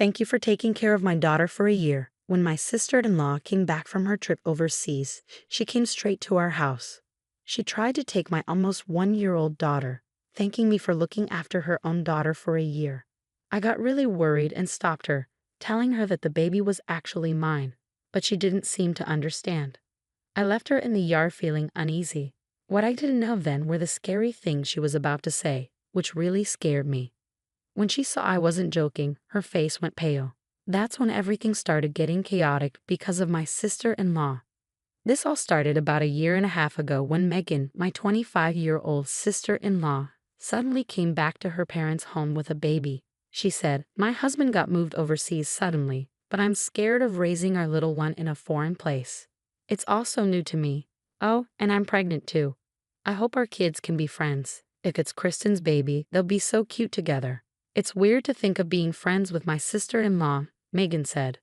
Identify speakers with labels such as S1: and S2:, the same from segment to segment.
S1: Thank you for taking care of my daughter for a year. When my sister-in-law came back from her trip overseas, she came straight to our house. She tried to take my almost 1-year-old daughter, thanking me for looking after her own daughter for a year. I got really worried and stopped her, telling her that the baby was actually mine, but she didn't seem to understand. I left her in the yard feeling uneasy. What I didn't know then were the scary things she was about to say, which really scared me. When she saw I wasn't joking, her face went pale. That's when everything started getting chaotic because of my sister-in-law. This all started about a year and a half ago when Megan, my 25-year-old sister-in-law, suddenly came back to her parents' home with a baby. She said, "My husband got moved overseas suddenly, but I'm scared of raising our little one in a foreign place. It's all so new to me. Oh, and I'm pregnant too. I hope our kids can be friends. If it's Kristen's baby, they'll be so cute together. It's weird to think of being friends with my sister-in-law," Megan said.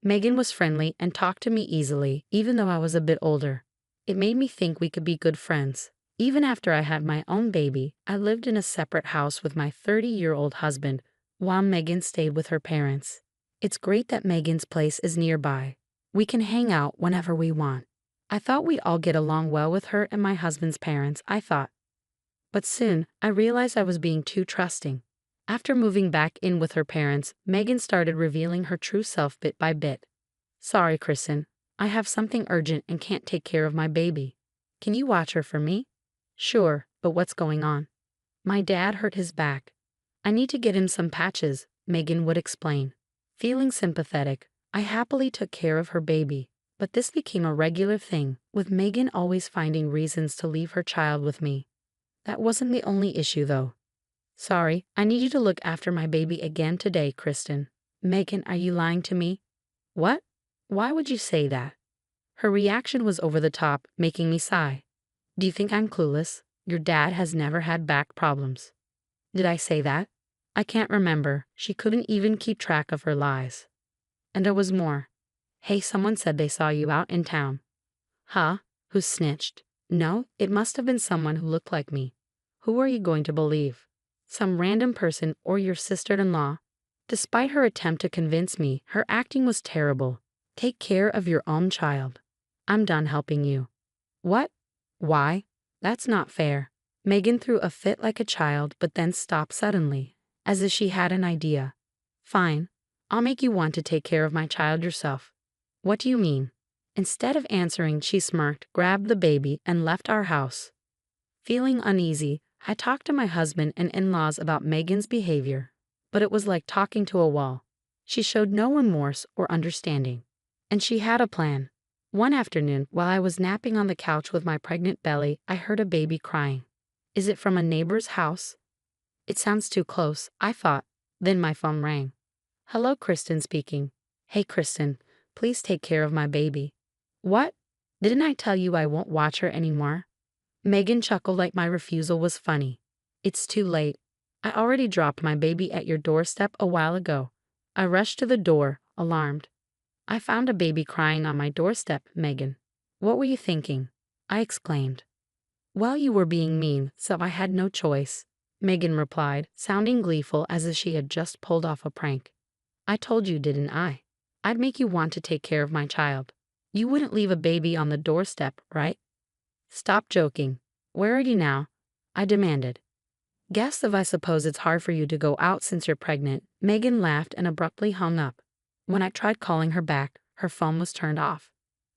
S1: Megan was friendly and talked to me easily, even though I was a bit older. It made me think we could be good friends. Even after I had my own baby, I lived in a separate house with my 30-year-old husband, while Megan stayed with her parents. It's great that Megan's place is nearby. We can hang out whenever we want. I thought we'd all get along well with her and my husband's parents, I thought. But soon, I realized I was being too trusting. After moving back in with her parents, Megan started revealing her true self bit by bit. "Sorry, Kristen. I have something urgent and can't take care of my baby. Can you watch her for me?" "Sure, but what's going on?" "My dad hurt his back. I need to get him some patches," Megan would explain. Feeling sympathetic, I happily took care of her baby. But this became a regular thing, with Megan always finding reasons to leave her child with me. That wasn't the only issue, though. "Sorry, I need you to look after my baby again today, Kristen." "Megan, are you lying to me?" "What? Why would you say that?" Her reaction was over the top, making me sigh. "Do you think I'm clueless? Your dad has never had back problems." Did I say that? I can't remember. She couldn't even keep track of her lies. And there was more. "Hey, someone said they saw you out in town." "Huh? Who snitched?" "No, it must have been someone who looked like me." "Who are you going to believe? Some random person or your sister-in-law?" Despite her attempt to convince me, her acting was terrible. "Take care of your own child. I'm done helping you." "What? Why? That's not fair." Megan threw a fit like a child but then stopped suddenly, as if she had an idea. "Fine. I'll make you want to take care of my child yourself." "What do you mean?" Instead of answering, she smirked, grabbed the baby, and left our house. Feeling uneasy, I talked to my husband and in-laws about Megan's behavior, but it was like talking to a wall. She showed no remorse or understanding. And she had a plan. One afternoon, while I was napping on the couch with my pregnant belly, I heard a baby crying. Is it from a neighbor's house? It sounds too close, I thought. Then my phone rang. "Hello, Kristen speaking." "Hey, Kristen, please take care of my baby." "What? Didn't I tell you I won't watch her anymore?" Megan chuckled like my refusal was funny. "It's too late. I already dropped my baby at your doorstep a while ago." I rushed to the door, alarmed. "I found a baby crying on my doorstep, Megan." "What were you thinking?" I exclaimed. "Well, you were being mean, so I had no choice," Megan replied, sounding gleeful as if she had just pulled off a prank. "I told you, didn't I? I'd make you want to take care of my child. You wouldn't leave a baby on the doorstep, right?" "Stop joking. Where are you now?" I demanded. "Guess if I suppose it's hard for you to go out since you're pregnant." Megan laughed and abruptly hung up. When I tried calling her back, her phone was turned off.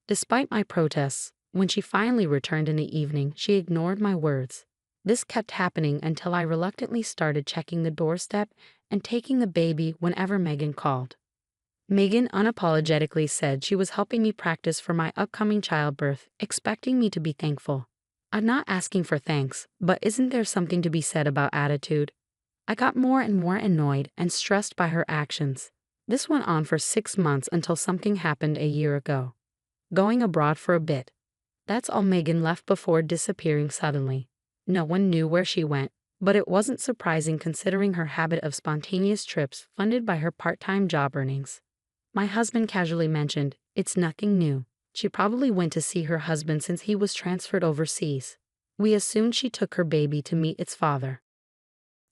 S1: Despite my protests, when she finally returned in the evening, she ignored my words. This kept happening until I reluctantly started checking the doorstep and taking the baby whenever Megan called. Megan unapologetically said she was helping me practice for my upcoming childbirth, expecting me to be thankful. I'm not asking for thanks, but isn't there something to be said about attitude? I got more and more annoyed and stressed by her actions. This went on for 6 months until something happened a year ago. Going abroad for a bit. That's all Megan left before disappearing suddenly. No one knew where she went, but it wasn't surprising considering her habit of spontaneous trips funded by her part-time job earnings. My husband casually mentioned, "It's nothing new. She probably went to see her husband since he was transferred overseas." We assumed she took her baby to meet its father.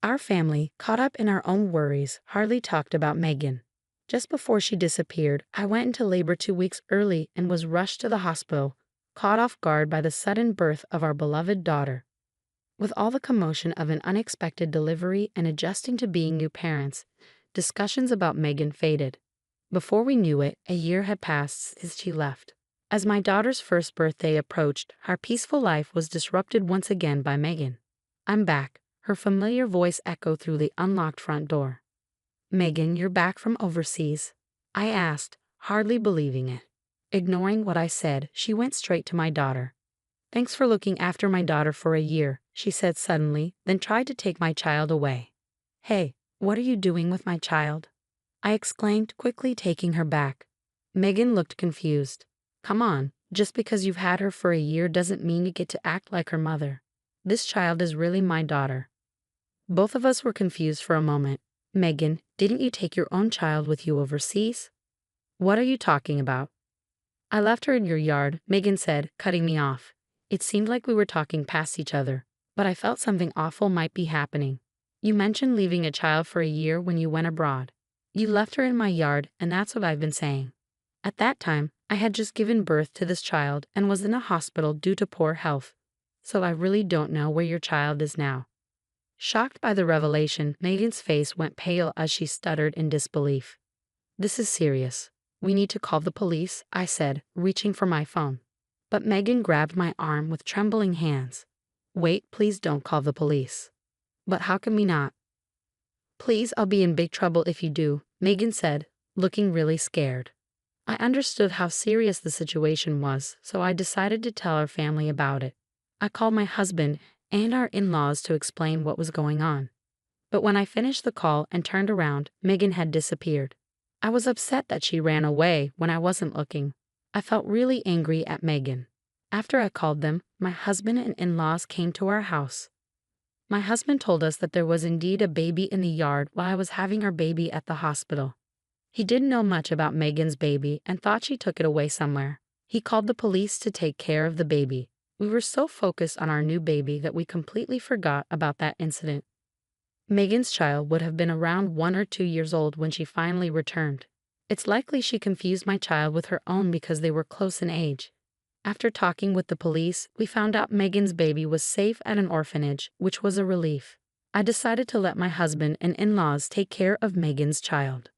S1: Our family, caught up in our own worries, hardly talked about Megan. Just before she disappeared, I went into labor 2 weeks early and was rushed to the hospital, caught off guard by the sudden birth of our beloved daughter. With all the commotion of an unexpected delivery and adjusting to being new parents, discussions about Megan faded. Before we knew it, a year had passed since she left. As my daughter's first birthday approached, our peaceful life was disrupted once again by Megan. "I'm back," her familiar voice echoed through the unlocked front door. "Megan, you're back from overseas?" I asked, hardly believing it. Ignoring what I said, she went straight to my daughter. "Thanks for looking after my daughter for a year," she said suddenly, then tried to take my child away. "Hey, what are you doing with my child?" I exclaimed, quickly taking her back. Megan looked confused. "Come on, just because you've had her for a year doesn't mean you get to act like her mother. This child is really my daughter." Both of us were confused for a moment. "Megan, didn't you take your own child with you overseas?" "What are you talking about?" "I left her in your yard," Megan said, cutting me off. It seemed like we were talking past each other, but I felt something awful might be happening. "You mentioned leaving a child for a year when you went abroad. You left her in my yard, and that's what I've been saying." At that time, I had just given birth to this child and was in a hospital due to poor health, so I really don't know where your child is now. Shocked by the revelation, Megan's face went pale as she stuttered in disbelief. "This is serious. We need to call the police," I said, reaching for my phone. But Megan grabbed my arm with trembling hands. "Wait, please don't call the police." "But how can we not?" "Please, I'll be in big trouble if you do," Megan said, looking really scared. I understood how serious the situation was, so I decided to tell our family about it. I called my husband and our in-laws to explain what was going on. But when I finished the call and turned around, Megan had disappeared. I was upset that she ran away when I wasn't looking. I felt really angry at Megan. After I called them, my husband and in-laws came to our house. My husband told us that there was indeed a baby in the yard while I was having our baby at the hospital. He didn't know much about Megan's baby and thought she took it away somewhere. He called the police to take care of the baby. We were so focused on our new baby that we completely forgot about that incident. Megan's child would have been around 1 or 2 years old when she finally returned. It's likely she confused my child with her own because they were close in age. After talking with the police, we found out Megan's baby was safe at an orphanage, which was a relief. I decided to let my husband and in-laws take care of Megan's child.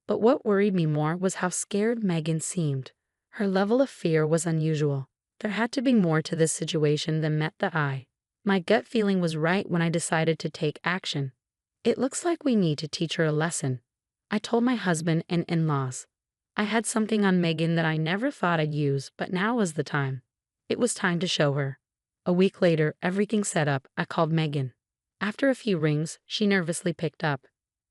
S1: But what worried me more was how scared Megan seemed. Her level of fear was unusual. There had to be more to this situation than met the eye. My gut feeling was right when I decided to take action. "It looks like we need to teach her a lesson," I told my husband and in-laws. I had something on Megan that I never thought I'd use, but now was the time. It was time to show her. A week later, everything set up, I called Megan. After a few rings, she nervously picked up.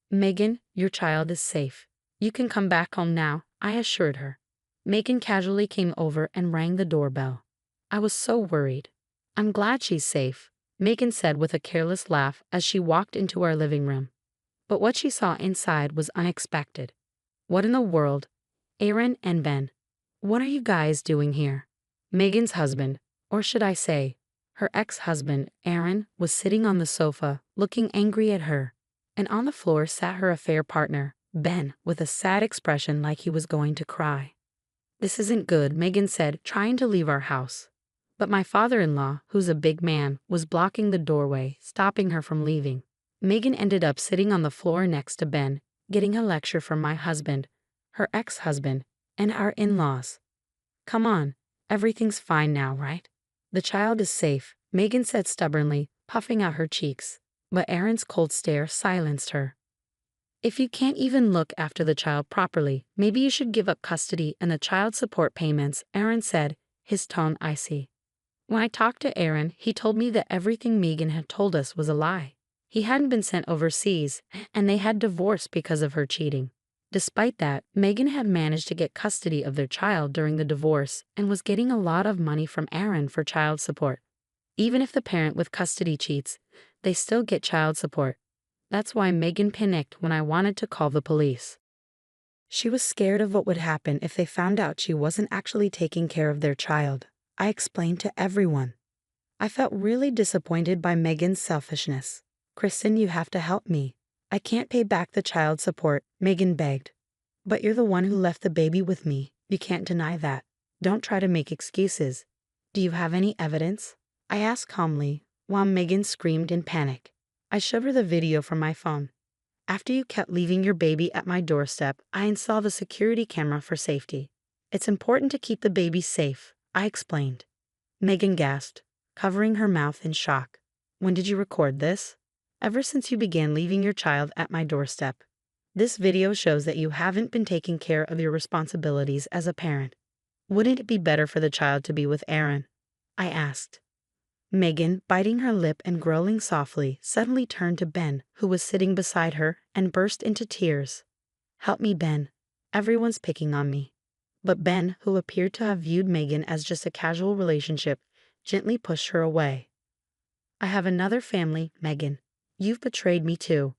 S1: "Megan, your child is safe. You can come back home now," I assured her. Megan casually came over and rang the doorbell. I was so worried. "I'm glad she's safe," Megan said with a careless laugh as she walked into our living room. But what she saw inside was unexpected. "What in the world? Aaron and Ben, what are you guys doing here?" Megan's husband, or should I say, her ex-husband, Aaron, was sitting on the sofa, looking angry at her. And on the floor sat her affair partner, Ben, with a sad expression like he was going to cry. "This isn't good," Megan said, trying to leave our house. But my father-in-law, who's a big man, was blocking the doorway, stopping her from leaving. Megan ended up sitting on the floor next to Ben, getting a lecture from my husband, her ex-husband, and our in-laws. "Come on, everything's fine now, right? The child is safe," Megan said stubbornly, puffing out her cheeks. But Aaron's cold stare silenced her. "If you can't even look after the child properly, maybe you should give up custody and the child support payments," Aaron said, his tone icy. When I talked to Aaron, he told me that everything Megan had told us was a lie. He hadn't been sent overseas, and they had divorced because of her cheating. Despite that, Megan had managed to get custody of their child during the divorce and was getting a lot of money from Aaron for child support. Even if the parent with custody cheats, they still get child support. That's why Megan panicked when I wanted to call the police. She was scared of what would happen if they found out she wasn't actually taking care of their child. I explained to everyone. I felt really disappointed by Megan's selfishness. "Kristen, you have to help me. I can't pay back the child support," Megan begged. But you're the one who left the baby with me. You can't deny that. Don't try to make excuses. Do you have any evidence? I asked calmly, while Megan screamed in panic. I showed her the video from my phone. After you kept leaving your baby at my doorstep, I installed a security camera for safety. It's important to keep the baby safe, I explained. Megan gasped, covering her mouth in shock. When did you record this? Ever since you began leaving your child at my doorstep. This video shows that you haven't been taking care of your responsibilities as a parent. Wouldn't it be better for the child to be with Aaron? I asked. Megan, biting her lip and growling softly, suddenly turned to Ben, who was sitting beside her, and burst into tears. Help me, Ben. Everyone's picking on me. But Ben, who appeared to have viewed Megan as just a casual relationship, gently pushed her away. I have another family, Megan. You've betrayed me too.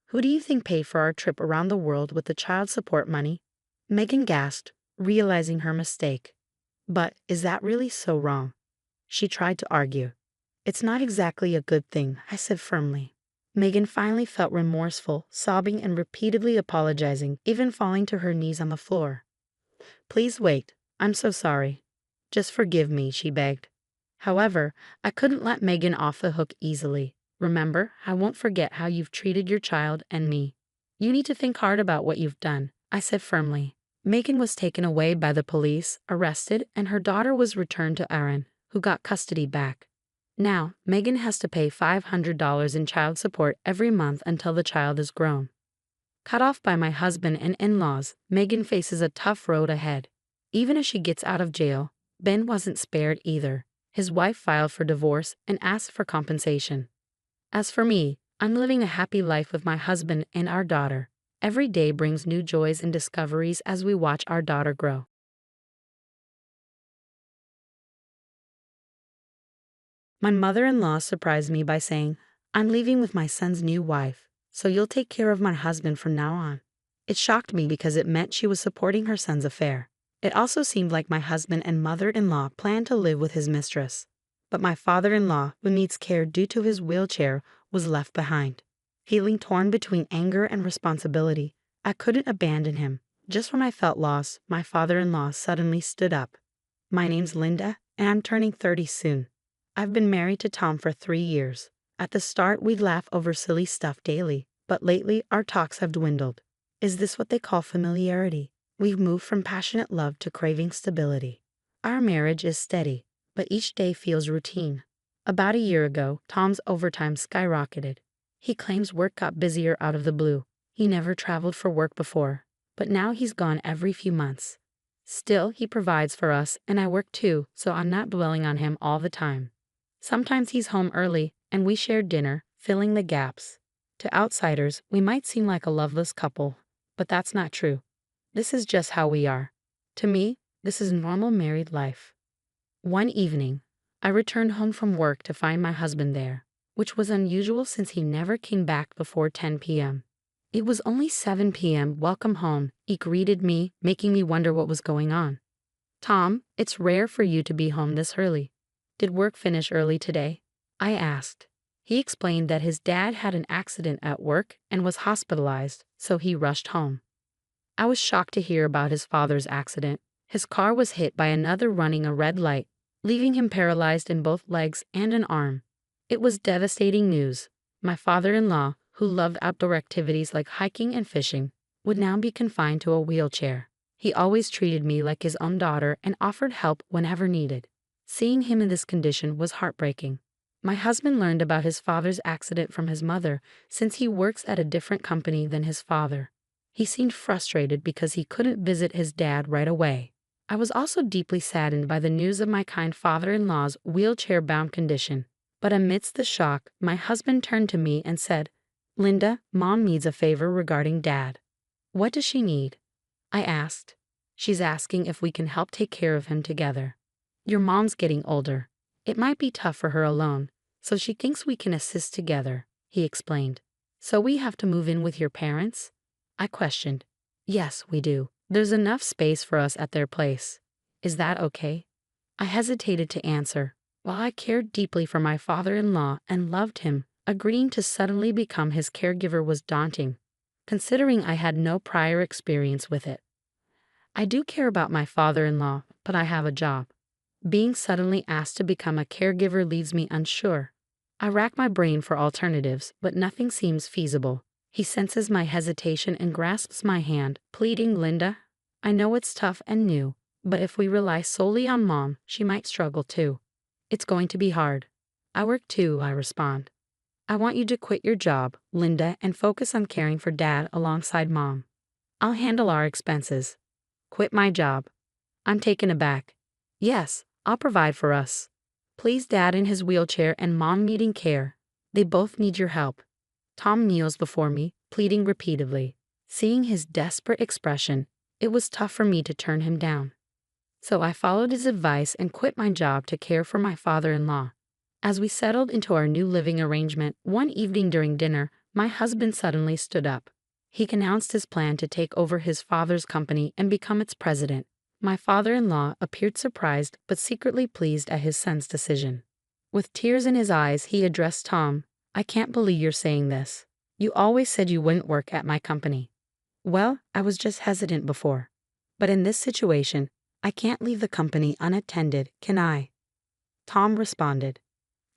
S1: Who do you think paid for our trip around the world with the child support money? Megan gasped, realizing her mistake. But is that really so wrong? She tried to argue. It's not exactly a good thing, I said firmly. Megan finally felt remorseful, sobbing and repeatedly apologizing, even falling to her knees on the floor. Please wait. I'm so sorry. Just forgive me, she begged. However, I couldn't let Megan off the hook easily. Remember, I won't forget how you've treated your child and me. You need to think hard about what you've done, I said firmly. Megan was taken away by the police, arrested, and her daughter was returned to Aaron, who got custody back. Now, Megan has to pay $500 in child support every month until the child is grown. Cut off by my husband and in-laws, Megan faces a tough road ahead. Even as she gets out of jail, Ben wasn't spared either. His wife filed for divorce and asked for compensation. As for me, I'm living a happy life with my husband and our daughter. Every day brings new joys and discoveries as we watch our daughter grow. My mother-in-law surprised me by saying, I'm leaving with my son's new wife, so you'll take care of my husband from now on. It shocked me because it meant she was supporting her son's affair. It also seemed like my husband and mother-in-law planned to live with his mistress. But my father-in-law, who needs care due to his wheelchair, was left behind. Feeling torn between anger and responsibility, I couldn't abandon him. Just when I felt lost, my father-in-law suddenly stood up. My name's Linda, and I'm turning 30 soon. I've been married to Tom for 3 years. At the start, we'd laugh over silly stuff daily, but lately our talks have dwindled. Is this what they call familiarity? We've moved from passionate love to craving stability. Our marriage is steady, but each day feels routine. About a year ago, Tom's overtime skyrocketed. He claims work got busier out of the blue. He never traveled for work before, but now he's gone every few months. Still, he provides for us, and I work too, so I'm not dwelling on him all the time. Sometimes he's home early, and we share dinner, filling the gaps. To outsiders, we might seem like a loveless couple, but that's not true. This is just how we are. To me, this is normal married life. One evening, I returned home from work to find my husband there, which was unusual since he never came back before 10 p.m. It was only 7 p.m. Welcome home, he greeted me, making me wonder what was going on. Tom, it's rare for you to be home this early. Did work finish early today? I asked. He explained that his dad had an accident at work and was hospitalized, so he rushed home. I was shocked to hear about his father's accident. His car was hit by another running a red light, leaving him paralyzed in both legs and an arm. It was devastating news. My father-in-law, who loved outdoor activities like hiking and fishing, would now be confined to a wheelchair. He always treated me like his own daughter and offered help whenever needed. Seeing him in this condition was heartbreaking. My husband learned about his father's accident from his mother since he works at a different company than his father. He seemed frustrated because he couldn't visit his dad right away. I was also deeply saddened by the news of my kind father-in-law's wheelchair-bound condition. But amidst the shock, my husband turned to me and said, Linda, Mom needs a favor regarding Dad. What does she need? I asked. She's asking if we can help take care of him together. Your mom's getting older. It might be tough for her alone, so she thinks we can assist together, he explained. So we have to move in with your parents? I questioned. Yes, we do. There's enough space for us at their place. Is that okay? I hesitated to answer. While I cared deeply for my father-in-law and loved him, agreeing to suddenly become his caregiver was daunting. considering I had no prior experience with it. I do care about my father-in-law, but I have a job. Being suddenly asked to become a caregiver leaves me unsure. I rack my brain for alternatives, but nothing seems feasible. He senses my hesitation and grasps my hand, pleading, Linda, I know it's tough and new, but if we rely solely on Mom, she might struggle too. It's going to be hard. I work too, I respond. I want you to quit your job, Linda, and focus on caring for Dad alongside Mom. I'll handle our expenses. Quit my job. I'm taken aback. Yes, I'll provide for us. Please, Dad in his wheelchair and Mom needing care. They both need your help. Tom kneels before me, pleading repeatedly. Seeing his desperate expression, it was tough for me to turn him down. So I followed his advice and quit my job to care for my father-in-law. As we settled into our new living arrangement, one evening during dinner, my husband suddenly stood up. He announced his plan to take over his father's company and become its president. My father-in-law appeared surprised but secretly pleased at his son's decision. With tears in his eyes, he addressed Tom. I can't believe you're saying this. You always said you wouldn't work at my company. Well, I was just hesitant before. But in this situation, I can't leave the company unattended, can I? Tom responded.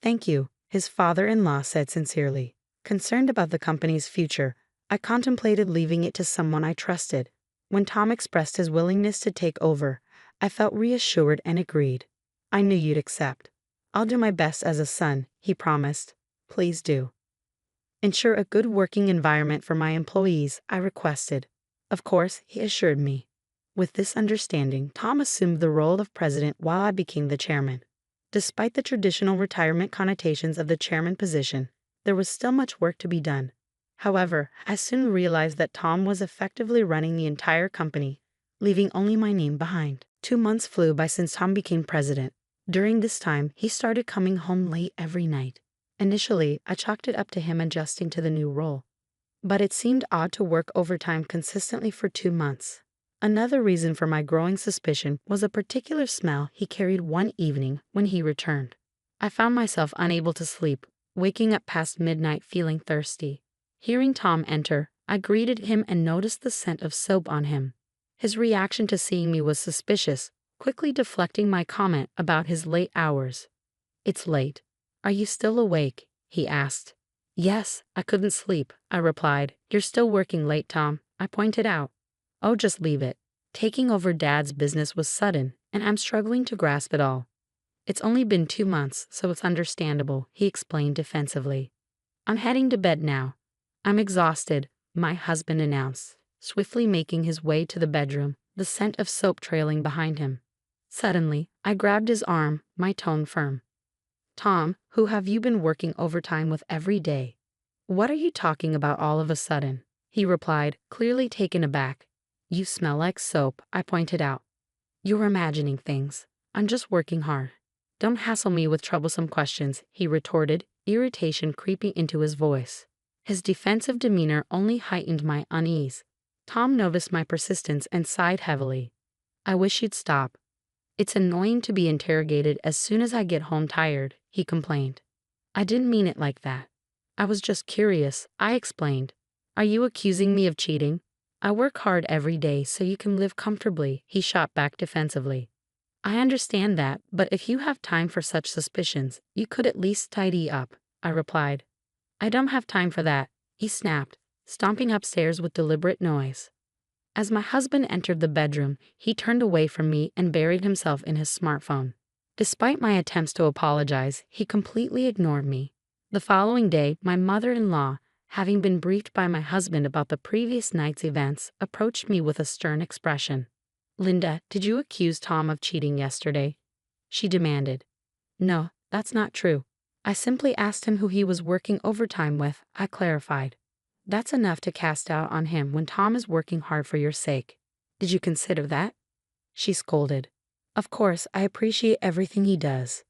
S1: Thank you, his father-in-law said sincerely. Concerned about the company's future, I contemplated leaving it to someone I trusted. When Tom expressed his willingness to take over, I felt reassured and agreed. I knew you'd accept. I'll do my best as a son, he promised. Please do. Ensure a good working environment for my employees, I requested. Of course, he assured me. With this understanding, Tom assumed the role of president while I became the chairman. Despite the traditional retirement connotations of the chairman position, there was still much work to be done. However, I soon realized that Tom was effectively running the entire company, leaving only my name behind. 2 months flew by since Tom became president. During this time, he started coming home late every night. Initially, I chalked it up to him adjusting to the new role. But it seemed odd to work overtime consistently for 2 months. Another reason for my growing suspicion was a particular smell he carried one evening when he returned. I found myself unable to sleep, waking up past midnight feeling thirsty. Hearing Tom enter, I greeted him and noticed the scent of soap on him. His reaction to seeing me was suspicious, quickly deflecting my comment about his late hours. It's late. Are you still awake? He asked. Yes, I couldn't sleep, I replied. You're still working late, Tom, I pointed out. Oh, just leave it. Taking over Dad's business was sudden, and I'm struggling to grasp it all. It's only been 2 months, so it's understandable, he explained defensively. I'm heading to bed now. I'm exhausted, my husband announced, swiftly making his way to the bedroom, the scent of soap trailing behind him. Suddenly, I grabbed his arm, my tone firm. Tom, who have you been working overtime with every day? What are you talking about all of a sudden? He replied, clearly taken aback. You smell like soap, I pointed out. You're imagining things. I'm just working hard. Don't hassle me with troublesome questions, he retorted, irritation creeping into his voice. His defensive demeanor only heightened my unease. Tom noticed my persistence and sighed heavily. I wish you'd stop. It's annoying to be interrogated as soon as I get home tired, he complained. I didn't mean it like that. I was just curious, I explained. Are you accusing me of cheating? I work hard every day so you can live comfortably, he shot back defensively. I understand that, but if you have time for such suspicions, you could at least tidy up, I replied. I don't have time for that, he snapped, stomping upstairs with deliberate noise. As my husband entered the bedroom, he turned away from me and buried himself in his smartphone. Despite my attempts to apologize, he completely ignored me. The following day, my mother-in-law, having been briefed by my husband about the previous night's events, approached me with a stern expression. Linda, did you accuse Tom of cheating yesterday? She demanded. No, that's not true. I simply asked him who he was working overtime with, I clarified. That's enough to cast doubt on him when Tom is working hard for your sake. Did you consider that? She scolded. Of course, I appreciate everything he does.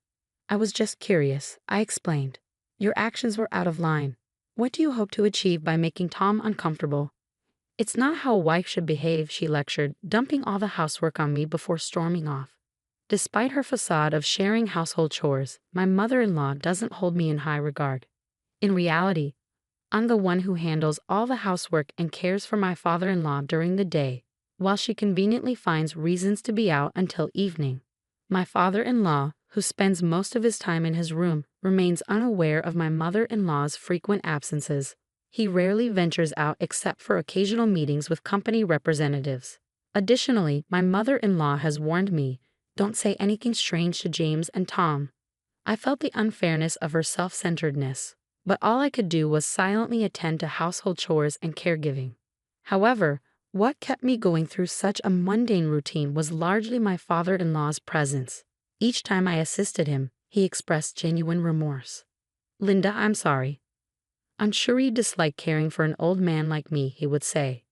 S1: I was just curious, I explained. Your actions were out of line. What do you hope to achieve by making Tom uncomfortable? It's not how a wife should behave, she lectured, dumping all the housework on me before storming off. Despite her facade of sharing household chores, my mother-in-law doesn't hold me in high regard. In reality, I'm the one who handles all the housework and cares for my father-in-law during the day, while she conveniently finds reasons to be out until evening. My father-in-law, who spends most of his time in his room, remains unaware of my mother-in-law's frequent absences. He rarely ventures out except for occasional meetings with company representatives. Additionally, my mother-in-law has warned me, don't say anything strange to James and Tom. I felt the unfairness of her self-centeredness, but all I could do was silently attend to household chores and caregiving. However, what kept me going through such a mundane routine was largely my father-in-law's presence. Each time I assisted him, he expressed genuine remorse. "Linda, I'm sorry. I'm sure you dislike caring for an old man like me," he would say.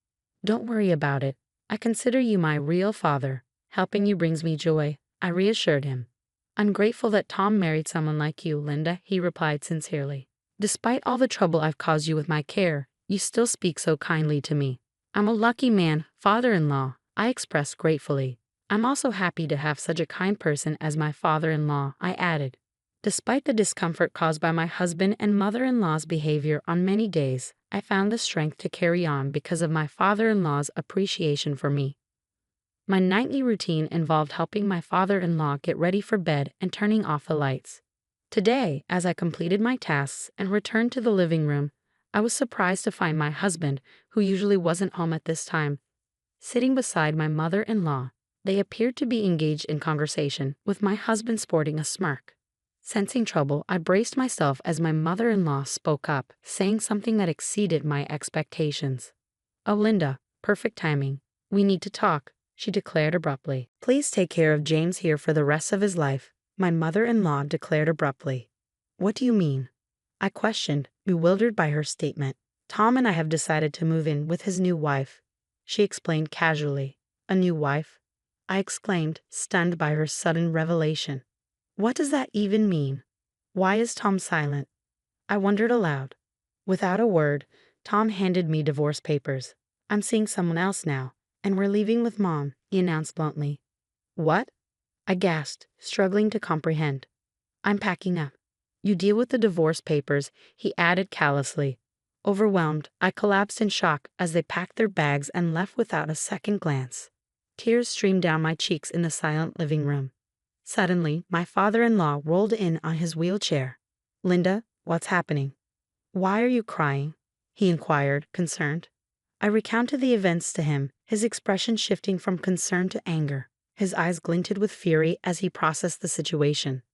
S1: "Don't worry about it. I consider you my real father. Helping you brings me joy," I reassured him. "I'm grateful that Tom married someone like you, Linda," he replied sincerely. "Despite all the trouble I've caused you with my care, you still speak so kindly to me." "I'm a lucky man, father-in-law," I expressed gratefully. "I'm also happy to have such a kind person as my father-in-law," I added. Despite the discomfort caused by my husband and mother-in-law's behavior on many days, I found the strength to carry on because of my father-in-law's appreciation for me. My nightly routine involved helping my father-in-law get ready for bed and turning off the lights. Today, as I completed my tasks and returned to the living room, I was surprised to find my husband, who usually wasn't home at this time, sitting beside my mother-in-law. They appeared to be engaged in conversation, with my husband sporting a smirk. Sensing trouble, I braced myself as my mother-in-law spoke up, saying something that exceeded my expectations. "Oh, Linda, perfect timing. We need to talk," she declared abruptly. "Please take care of James here for the rest of his life," my mother-in-law declared abruptly. "What do you mean?" I questioned, bewildered by her statement. "Tom and I have decided to move in with his new wife," she explained casually. "A new wife?" I exclaimed, stunned by her sudden revelation. What does that even mean? Why is Tom silent? I wondered aloud. Without a word, Tom handed me divorce papers. "I'm seeing someone else now, and we're leaving with Mom," he announced bluntly. "What?" I gasped, struggling to comprehend. "I'm packing up. You deal with the divorce papers," he added callously. Overwhelmed, I collapsed in shock as they packed their bags and left without a second glance. Tears streamed down my cheeks in the silent living room. Suddenly, my father-in-law rolled in on his wheelchair. "Linda, what's happening? Why are you crying?" he inquired, concerned. I recounted the events to him, his expression shifting from concern to anger. His eyes glinted with fury as he processed the situation.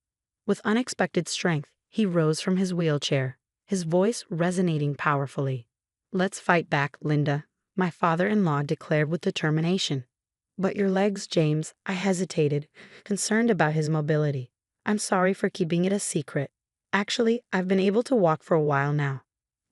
S1: With unexpected strength, he rose from his wheelchair, his voice resonating powerfully. "Let's fight back, Linda," my father-in-law declared with determination. "But your legs, James," I hesitated, concerned about his mobility. "I'm sorry for keeping it a secret. Actually, I've been able to walk for a while now."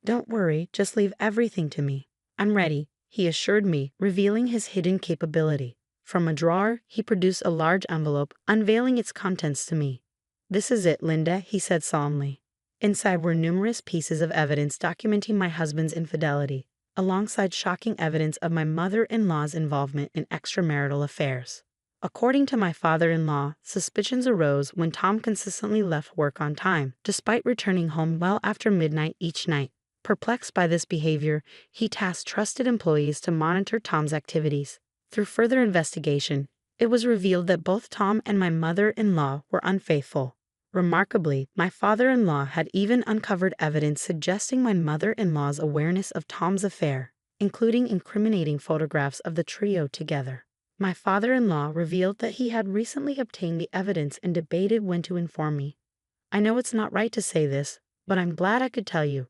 S1: "Don't worry, just leave everything to me. I'm ready," he assured me, revealing his hidden capability. From a drawer, he produced a large envelope, unveiling its contents to me. "This is it, Linda," he said solemnly. Inside were numerous pieces of evidence documenting my husband's infidelity, alongside shocking evidence of my mother-in-law's involvement in extramarital affairs. According to my father-in-law, suspicions arose when Tom consistently left work on time, despite returning home well after midnight each night. Perplexed by this behavior, he tasked trusted employees to monitor Tom's activities. Through further investigation, it was revealed that both Tom and my mother-in-law were unfaithful. Remarkably, my father-in-law had even uncovered evidence suggesting my mother-in-law's awareness of Tom's affair, including incriminating photographs of the trio together. My father-in-law revealed that he had recently obtained the evidence and debated when to inform me. "I know it's not right to say this, but I'm glad I could tell you."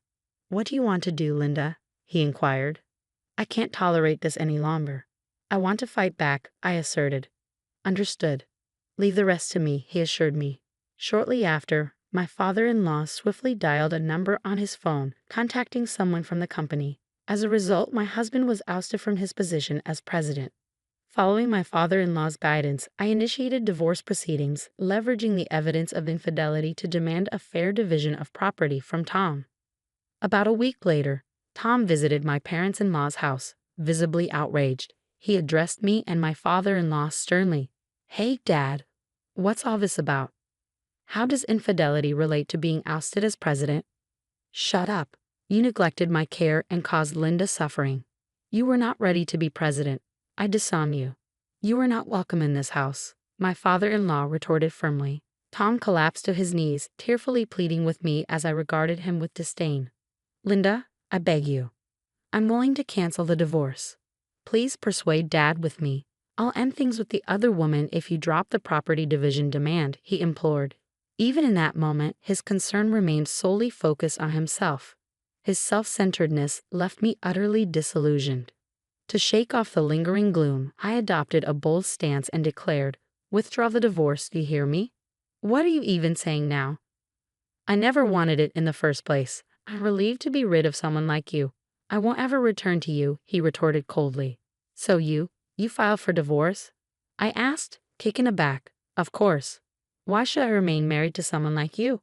S1: "What do you want to do, Linda?" he inquired. "I can't tolerate this any longer. I want to fight back," I asserted. "Understood. Leave the rest to me," he assured me. Shortly after, my father-in-law swiftly dialed a number on his phone, contacting someone from the company. As a result, my husband was ousted from his position as president. Following my father-in-law's guidance, I initiated divorce proceedings, leveraging the evidence of infidelity to demand a fair division of property from Tom. About a week later, Tom visited my parents-in-law's house, visibly outraged. He addressed me and my father-in-law sternly. "Hey, Dad, what's all this about? How does infidelity relate to being ousted as president?" "Shut up," You neglected my care and caused Linda suffering. You were not ready to be president. I disown you. You are not welcome in this house," my father-in-law retorted firmly. Tom collapsed to his knees, tearfully pleading with me as I regarded him with disdain. "Linda, I beg you. I'm willing to cancel the divorce. Please persuade Dad with me. I'll end things with the other woman if you drop the property division demand," he implored. Even in that moment, his concern remained solely focused on himself. His self-centeredness left me utterly disillusioned. To shake off the lingering gloom, I adopted a bold stance and declared, "Withdraw the divorce, do you hear me? What are you even saying now? I never wanted it in the first place. I'm relieved to be rid of someone like you. I won't ever return to you," he retorted coldly. "So you filed for divorce?" I asked, taken aback. "Of course. Why should I remain married to someone like you?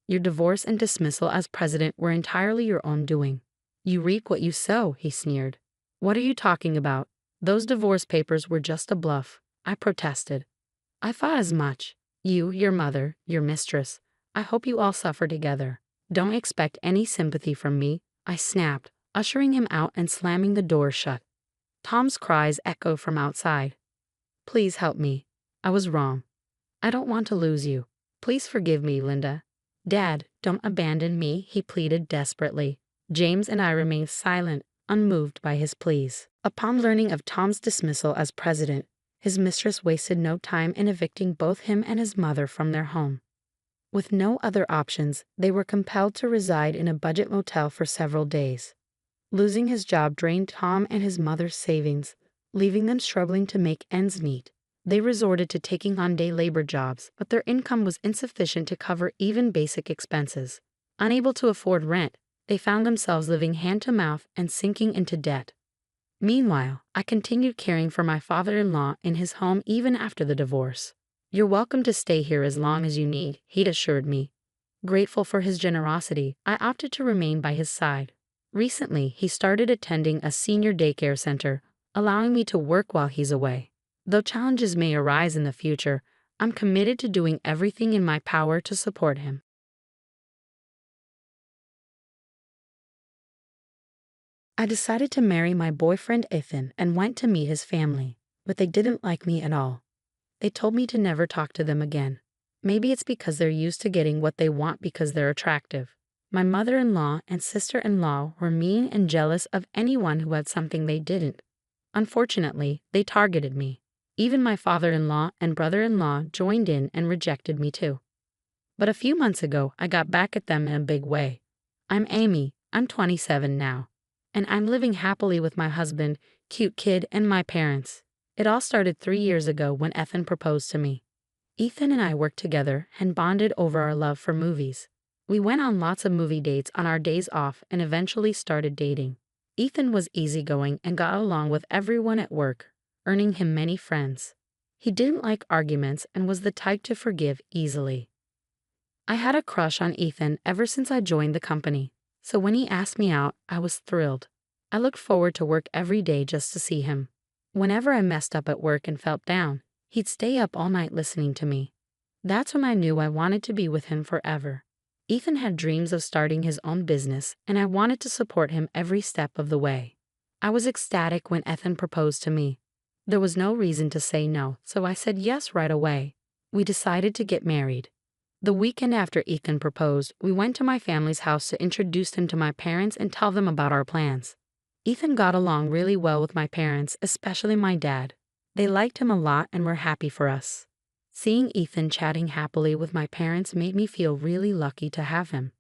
S1: Your divorce and dismissal as president were entirely your own doing. You reap what you sow," he sneered. "What are you talking about? Those divorce papers were just a bluff," I protested. "I thought as much. You, your mother, your mistress. I hope you all suffer together. Don't expect any sympathy from me," I snapped, ushering him out and slamming the door shut. Tom's cries echoed from outside. "Please help me. I was wrong. I don't want to lose you. Please forgive me, Linda." "Dad, don't abandon me," he pleaded desperately. James and I remained silent, unmoved by his pleas. Upon learning of Tom's dismissal as president, his mistress wasted no time in evicting both him and his mother from their home. With no other options, they were compelled to reside in a budget motel for several days. Losing his job drained Tom and his mother's savings, leaving them struggling to make ends meet. They resorted to taking on day labor jobs, but their income was insufficient to cover even basic expenses. Unable to afford rent, they found themselves living hand to mouth and sinking into debt. Meanwhile, I continued caring for my father-in-law in his home even after the divorce. "You're welcome to stay here as long as you need," he'd assured me. Grateful for his generosity, I opted to remain by his side. Recently, he started attending a senior daycare center, allowing me to work while he's away. Though challenges may arise in the future, I'm committed to doing everything in my power to support him. I decided to marry my boyfriend Ethan and went to meet his family, but they didn't like me at all. They told me to never talk to them again. Maybe it's because they're used to getting what they want because they're attractive. My mother-in-law and sister-in-law were mean and jealous of anyone who had something they didn't. Unfortunately, they targeted me. Even my father-in-law and brother-in-law joined in and rejected me too. But a few months ago, I got back at them in a big way. I'm Amy, I'm 27 now, and I'm living happily with my husband, cute kid, and my parents. It all started 3 years ago when Ethan proposed to me. Ethan and I worked together and bonded over our love for movies. We went on lots of movie dates on our days off and eventually started dating. Ethan was easygoing and got along with everyone at work, earning him many friends. He didn't like arguments and was the type to forgive easily. I had a crush on Ethan ever since I joined the company, so when he asked me out, I was thrilled. I looked forward to work every day just to see him. Whenever I messed up at work and felt down, he'd stay up all night listening to me. That's when I knew I wanted to be with him forever. Ethan had dreams of starting his own business, and I wanted to support him every step of the way. I was ecstatic when Ethan proposed to me. There was no reason to say no, so I said yes right away. We decided to get married. The weekend after Ethan proposed, we went to my family's house to introduce him to my parents and tell them about our plans. Ethan got along really well with my parents, especially my dad. They liked him a lot and were happy for us. Seeing Ethan chatting happily with my parents made me feel really lucky to have him.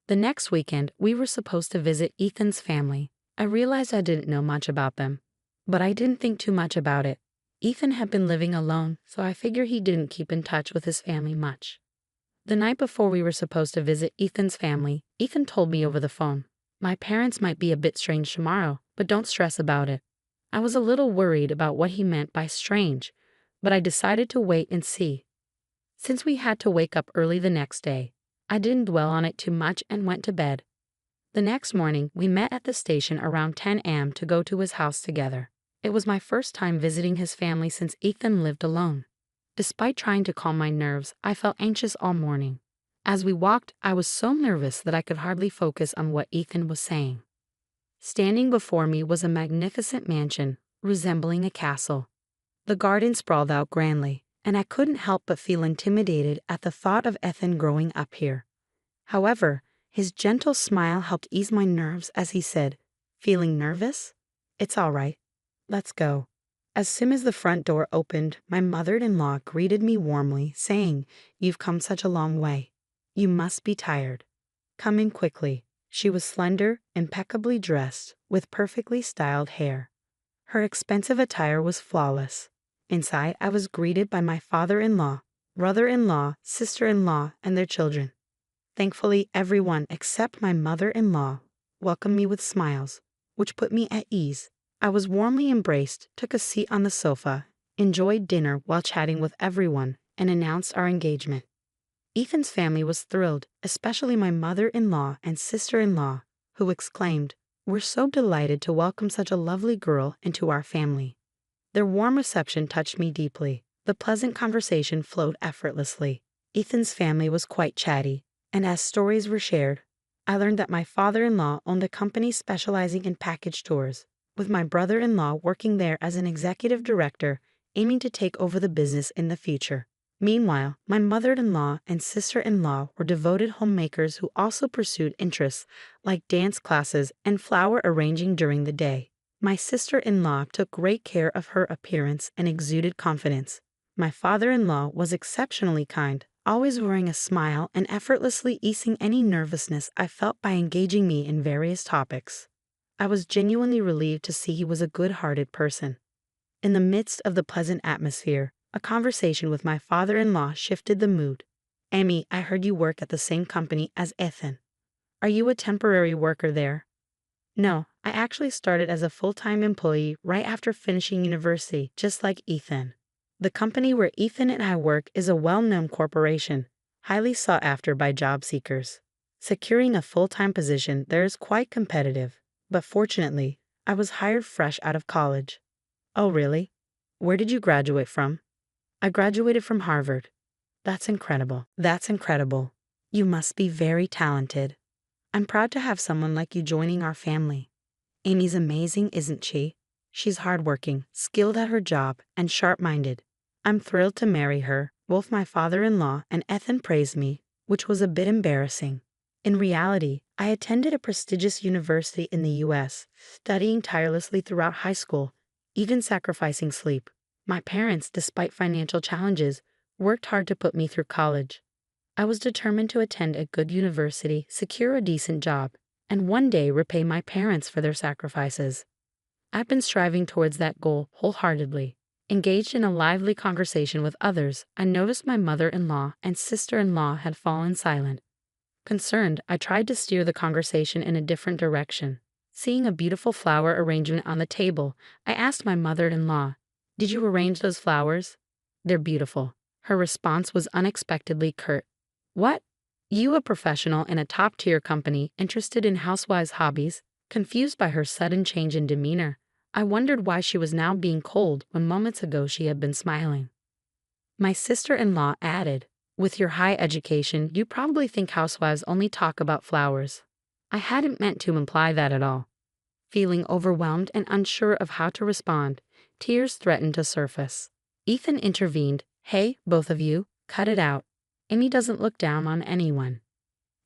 S1: The next weekend, we were supposed to visit Ethan's family. I realized I didn't know much about them, but I didn't think too much about it. Ethan had been living alone, so I figured he didn't keep in touch with his family much. The night before we were supposed to visit Ethan's family, Ethan told me over the phone, "My parents might be a bit strange tomorrow, but don't stress about it." I was a little worried about what he meant by strange, but I decided to wait and see. Since we had to wake up early the next day, I didn't dwell on it too much and went to bed. The next morning, we met at the station around 10 a.m. to go to his house together. It was my first time visiting his family since Ethan lived alone. Despite trying to calm my nerves, I felt anxious all morning. As we walked, I was so nervous that I could hardly focus on what Ethan was saying. Standing before me was a magnificent mansion, resembling a castle. The garden sprawled out grandly, and I couldn't help but feel intimidated at the thought of Ethan growing up here. However, his gentle smile helped ease my nerves as he said, "Feeling nervous? It's all right. Let's go." As soon as the front door opened, my mother-in-law greeted me warmly, saying, "You've come such a long way. You must be tired. Come in quickly." She was slender, impeccably dressed, with perfectly styled hair. Her expensive attire was flawless. Inside, I was greeted by my father-in-law, brother-in-law, sister-in-law, and their children. Thankfully, everyone except my mother-in-law welcomed me with smiles, which put me at ease. I was warmly embraced, took a seat on the sofa, enjoyed dinner while chatting with everyone, and announced our engagement. Ethan's family was thrilled, especially my mother-in-law and sister-in-law, who exclaimed, "We're so delighted to welcome such a lovely girl into our family." Their warm reception touched me deeply. The pleasant conversation flowed effortlessly. Ethan's family was quite chatty, and as stories were shared, I learned that my father-in-law owned a company specializing in package tours, with my brother-in-law working there as an executive director, aiming to take over the business in the future. Meanwhile, my mother-in-law and sister-in-law were devoted homemakers who also pursued interests like dance classes and flower arranging during the day. My sister-in-law took great care of her appearance and exuded confidence. My father-in-law was exceptionally kind, always wearing a smile and effortlessly easing any nervousness I felt by engaging me in various topics. I was genuinely relieved to see he was a good-hearted person. In the midst of the pleasant atmosphere, a conversation with my father-in-law shifted the mood. "Amy, I heard you work at the same company as Ethan. Are you a temporary worker there?" "No, I actually started as a full-time employee right after finishing university, just like Ethan. The company where Ethan and I work is a well-known corporation, highly sought after by job seekers. Securing a full-time position there is quite competitive, but fortunately, I was hired fresh out of college." "Oh, really? Where did you graduate from?" "I graduated from Harvard." That's incredible. That's incredible. You must be very talented. I'm proud to have someone like you joining our family. Amy's amazing, isn't she? She's hardworking, skilled at her job, and sharp-minded. I'm thrilled to marry her." Both my father-in-law and Ethan praised me, which was a bit embarrassing. In reality, I attended a prestigious university in the U.S., studying tirelessly throughout high school, even sacrificing sleep. My parents, despite financial challenges, worked hard to put me through college. I was determined to attend a good university, secure a decent job, and one day repay my parents for their sacrifices. I've been striving towards that goal wholeheartedly. Engaged in a lively conversation with others, I noticed my mother-in-law and sister-in-law had fallen silent. Concerned, I tried to steer the conversation in a different direction. Seeing a beautiful flower arrangement on the table, I asked my mother-in-law, "Did you arrange those flowers?" "They're beautiful." Her response was unexpectedly curt. "What? You, a professional in a top-tier company, interested in housewives' hobbies?" Confused by her sudden change in demeanor, I wondered why she was now being cold when moments ago she had been smiling. My sister-in-law added, "With your high education, you probably think housewives only talk about flowers." I hadn't meant to imply that at all. Feeling overwhelmed and unsure of how to respond, tears threatened to surface. Ethan intervened. "Hey, both of you, cut it out. Amy doesn't look down on anyone."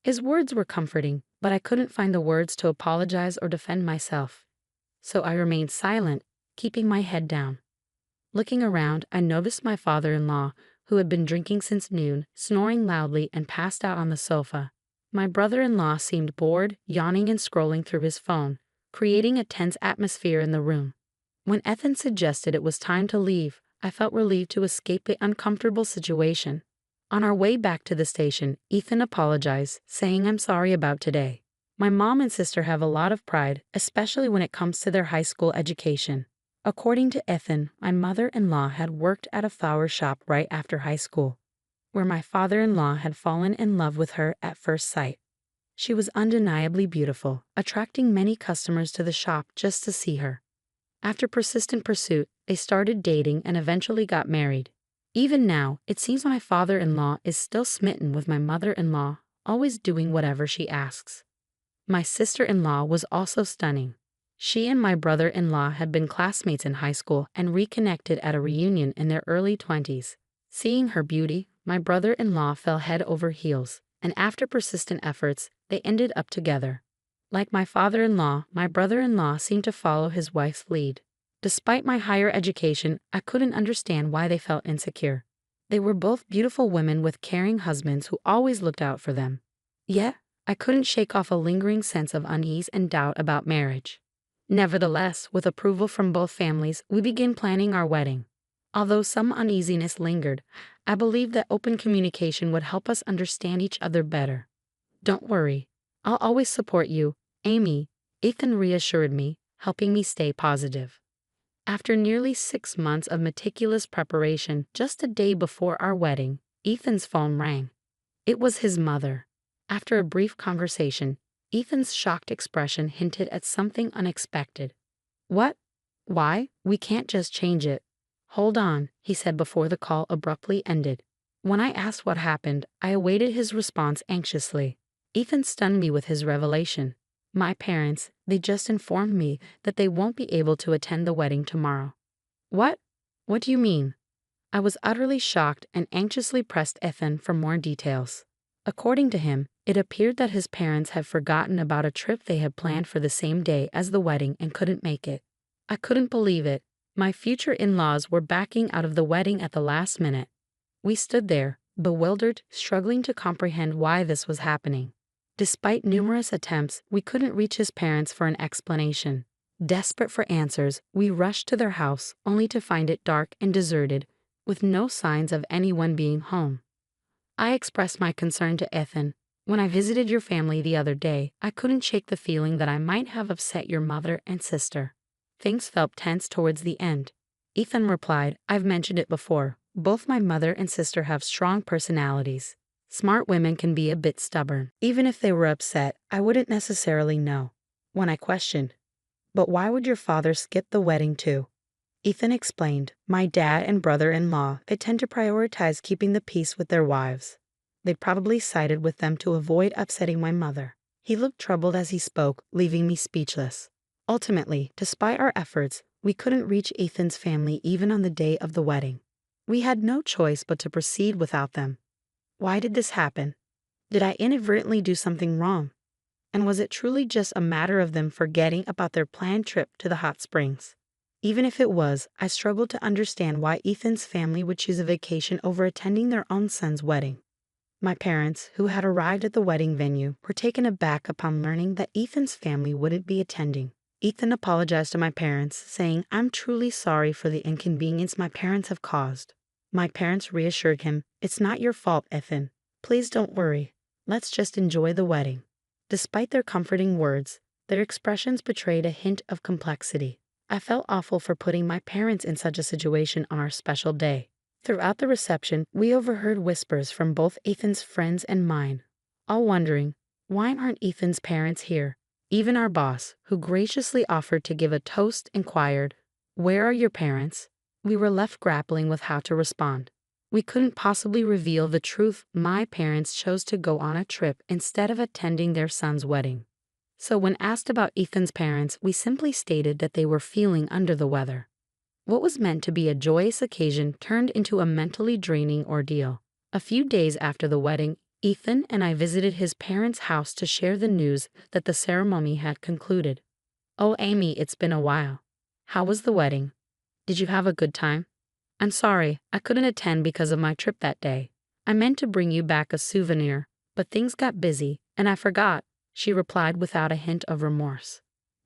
S1: His words were comforting, but I couldn't find the words to apologize or defend myself. So I remained silent, keeping my head down. Looking around, I noticed my father-in-law, who had been drinking since noon, snoring loudly and passed out on the sofa. My brother-in-law seemed bored, yawning and scrolling through his phone, creating a tense atmosphere in the room. When Ethan suggested it was time to leave, I felt relieved to escape the uncomfortable situation. On our way back to the station, Ethan apologized, saying, "I'm sorry about today. My mom and sister have a lot of pride, especially when it comes to their high school education." According to Ethan, my mother-in-law had worked at a flower shop right after high school, where my father-in-law had fallen in love with her at first sight. She was undeniably beautiful, attracting many customers to the shop just to see her. After persistent pursuit, they started dating and eventually got married. Even now, it seems my father-in-law is still smitten with my mother-in-law, always doing whatever she asks. My sister-in-law was also stunning. She and my brother-in-law had been classmates in high school and reconnected at a reunion in their early 20s. Seeing her beauty, my brother-in-law fell head over heels, and after persistent efforts, they ended up together. Like my father-in-law, my brother-in-law seemed to follow his wife's lead. Despite my higher education, I couldn't understand why they felt insecure. They were both beautiful women with caring husbands who always looked out for them. Yet, I couldn't shake off a lingering sense of unease and doubt about marriage. Nevertheless, with approval from both families, we began planning our wedding. Although some uneasiness lingered, I believed that open communication would help us understand each other better. "Don't worry. I'll always support you, Amy," Ethan reassured me, helping me stay positive. After nearly 6 months of meticulous preparation, just a day before our wedding, Ethan's phone rang. It was his mother. After a brief conversation, Ethan's shocked expression hinted at something unexpected. "What? Why? We can't just change it." "Hold on," he said before the call abruptly ended. When I asked what happened, I awaited his response anxiously. Ethan stunned me with his revelation. "My parents, they just informed me that they won't be able to attend the wedding tomorrow." "What? What do you mean?" I was utterly shocked and anxiously pressed Ethan for more details. According to him, it appeared that his parents had forgotten about a trip they had planned for the same day as the wedding and couldn't make it. I couldn't believe it. My future in-laws were backing out of the wedding at the last minute. We stood there, bewildered, struggling to comprehend why this was happening. Despite numerous attempts, we couldn't reach his parents for an explanation. Desperate for answers, we rushed to their house, only to find it dark and deserted, with no signs of anyone being home. I expressed my concern to Ethan. "When I visited your family the other day, I couldn't shake the feeling that I might have upset your mother and sister." Things felt tense towards the end. Ethan replied, "I've mentioned it before. Both my mother and sister have strong personalities. Smart women can be a bit stubborn. Even if they were upset, I wouldn't necessarily know." When I questioned, "But why would your father skip the wedding too?" Ethan explained, "My dad and brother-in-law, they tend to prioritize keeping the peace with their wives. They probably sided with them to avoid upsetting my mother." He looked troubled as he spoke, leaving me speechless. Ultimately, despite our efforts, we couldn't reach Ethan's family even on the day of the wedding. We had no choice but to proceed without them. Why did this happen? Did I inadvertently do something wrong? And was it truly just a matter of them forgetting about their planned trip to the hot springs? Even if it was, I struggled to understand why Ethan's family would choose a vacation over attending their own son's wedding. My parents, who had arrived at the wedding venue, were taken aback upon learning that Ethan's family wouldn't be attending. Ethan apologized to my parents, saying, "I'm truly sorry for the inconvenience my parents have caused." My parents reassured him, "It's not your fault, Ethan. Please don't worry. Let's just enjoy the wedding." Despite their comforting words, their expressions betrayed a hint of complexity. I felt awful for putting my parents in such a situation on our special day. Throughout the reception, we overheard whispers from both Ethan's friends and mine, all wondering, why aren't Ethan's parents here? Even our boss, who graciously offered to give a toast, inquired, "Where are your parents?" We were left grappling with how to respond. We couldn't possibly reveal the truth. My parents chose to go on a trip instead of attending their son's wedding. So when asked about Ethan's parents, we simply stated that they were feeling under the weather. What was meant to be a joyous occasion turned into a mentally draining ordeal. A few days after the wedding, Ethan and I visited his parents' house to share the news that the ceremony had concluded. "Oh, Amy, it's been a while. How was the wedding? Did you have a good time?" "I'm sorry, I couldn't attend because of my trip that day. I meant to bring you back a souvenir, but things got busy, and I forgot," she replied without a hint of remorse.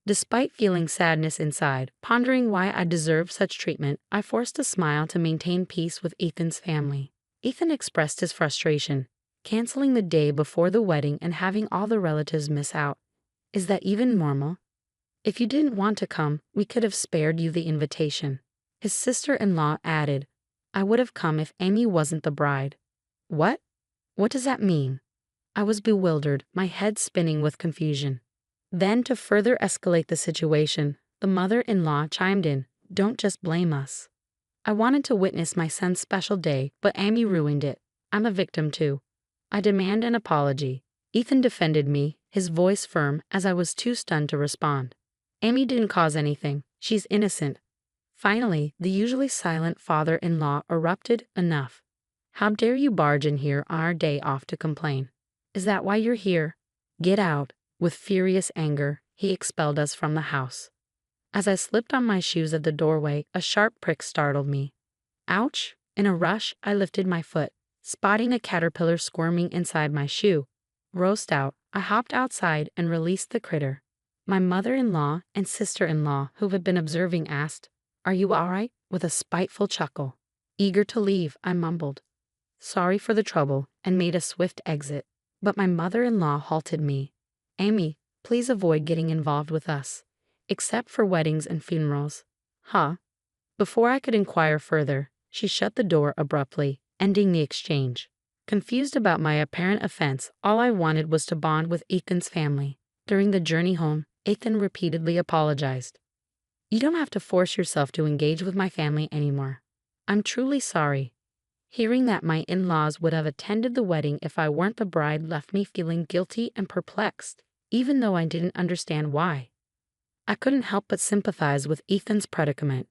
S1: Despite feeling sadness inside, pondering why I deserved such treatment, I forced a smile to maintain peace with Ethan's family. Ethan expressed his frustration, canceling the day before the wedding and having all the relatives miss out. "Is that even normal? If you didn't want to come, we could have spared you the invitation." His sister-in-law added, "I would have come if Amy wasn't the bride." "What? What does that mean?" I was bewildered, my head spinning with confusion. Then, to further escalate the situation, the mother-in-law chimed in, "Don't just blame us." I wanted to witness my son's special day, but Amy ruined it. I'm a victim too. I demand an apology. Ethan defended me, his voice firm as I was too stunned to respond. Amy didn't cause anything. She's innocent. Finally, the usually silent father-in-law erupted. Enough. How dare you barge in here on our day off to complain? Is that why you're here? Get out. With furious anger, he expelled us from the house. As I slipped on my shoes at the doorway, a sharp prick startled me. Ouch! In a rush, I lifted my foot, spotting a caterpillar squirming inside my shoe. Roast out, I hopped outside and released the critter. My mother-in-law and sister-in-law, who had been observing, asked, "Are you all right?" with a spiteful chuckle. Eager to leave, I mumbled, "Sorry for the trouble," and made a swift exit. But my mother-in-law halted me. "Amy, please avoid getting involved with us, except for weddings and funerals." Huh? Before I could inquire further, she shut the door abruptly, ending the exchange. Confused about my apparent offense, all I wanted was to bond with Ethan's family. During the journey home, Ethan repeatedly apologized. "You don't have to force yourself to engage with my family anymore. I'm truly sorry." Hearing that my in-laws would have attended the wedding if I weren't the bride left me feeling guilty and perplexed, even though I didn't understand why. I couldn't help but sympathize with Ethan's predicament.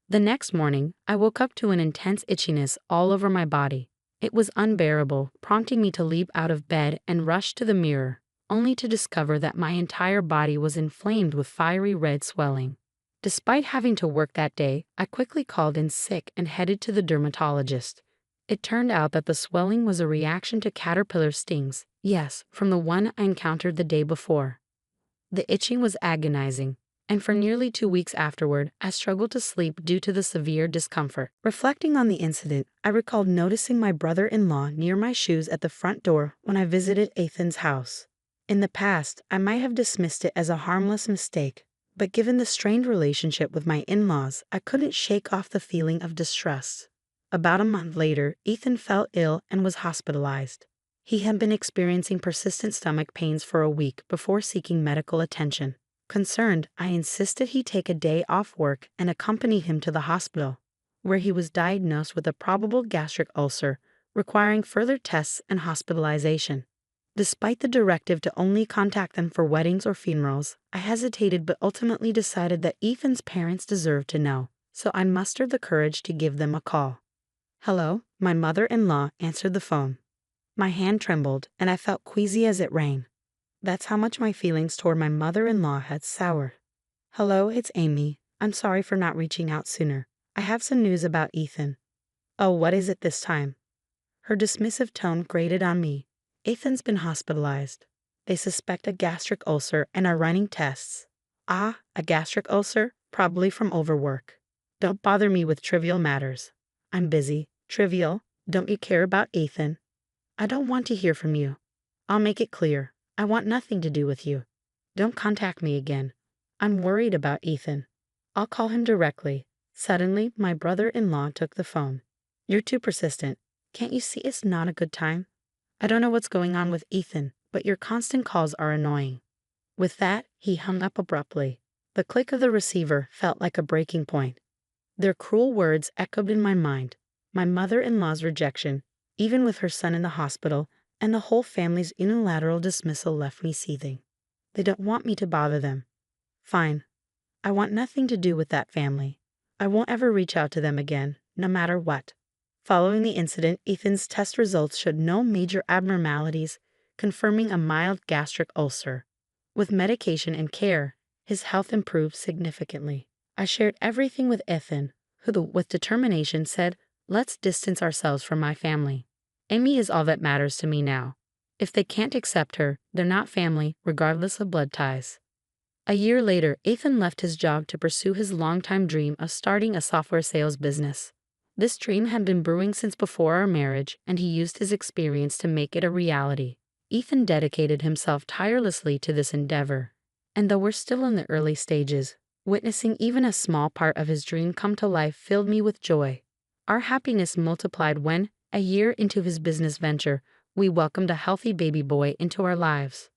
S1: The next morning, I woke up to an intense itchiness all over my body. It was unbearable, prompting me to leap out of bed and rush to the mirror, only to discover that my entire body was inflamed with fiery red swelling. Despite having to work that day, I quickly called in sick and headed to the dermatologist. It turned out that the swelling was a reaction to caterpillar stings, yes, from the one I encountered the day before. The itching was agonizing, and for nearly 2 weeks afterward, I struggled to sleep due to the severe discomfort. Reflecting on the incident, I recalled noticing my brother-in-law near my shoes at the front door when I visited Ethan's house. In the past, I might have dismissed it as a harmless mistake, but given the strained relationship with my in-laws, I couldn't shake off the feeling of distrust. About a month later, Ethan fell ill and was hospitalized. He had been experiencing persistent stomach pains for a week before seeking medical attention. Concerned, I insisted he take a day off work and accompany him to the hospital, where he was diagnosed with a probable gastric ulcer, requiring further tests and hospitalization. Despite the directive to only contact them for weddings or funerals, I hesitated but ultimately decided that Ethan's parents deserved to know, so I mustered the courage to give them a call. "Hello," my mother-in-law answered the phone. My hand trembled, and I felt queasy as it rang. That's how much my feelings toward my mother-in-law had soured. "Hello, it's Amy. I'm sorry for not reaching out sooner. I have some news about Ethan." "Oh, what is it this time?" Her dismissive tone grated on me. "Ethan's been hospitalized. They suspect a gastric ulcer and are running tests." "Ah, a gastric ulcer? Probably from overwork. Don't bother me with trivial matters." "I'm busy." "Trivial? Don't you care about Ethan?" "I don't want to hear from you." "I'll make it clear. I want nothing to do with you. Don't contact me again. I'm worried about Ethan." "I'll call him directly." Suddenly, my brother-in-law took the phone. "You're too persistent. Can't you see it's not a good time? I don't know what's going on with Ethan, but your constant calls are annoying." With that, he hung up abruptly. The click of the receiver felt like a breaking point. Their cruel words echoed in my mind. My mother-in-law's rejection, even with her son in the hospital, and the whole family's unilateral dismissal left me seething. They don't want me to bother them. Fine. I want nothing to do with that family. I won't ever reach out to them again, no matter what. Following the incident, Ethan's test results showed no major abnormalities, confirming a mild gastric ulcer. With medication and care, his health improved significantly. I shared everything with Ethan, who, with determination, said, "Let's distance ourselves from my family. Amy is all that matters to me now. If they can't accept her, they're not family, regardless of blood ties." A year later, Ethan left his job to pursue his longtime dream of starting a software sales business. This dream had been brewing since before our marriage, and he used his experience to make it a reality. Ethan dedicated himself tirelessly to this endeavor, and though we're still in the early stages, witnessing even a small part of his dream come to life filled me with joy. Our happiness multiplied when, a year into his business venture, we welcomed a healthy baby boy into our lives.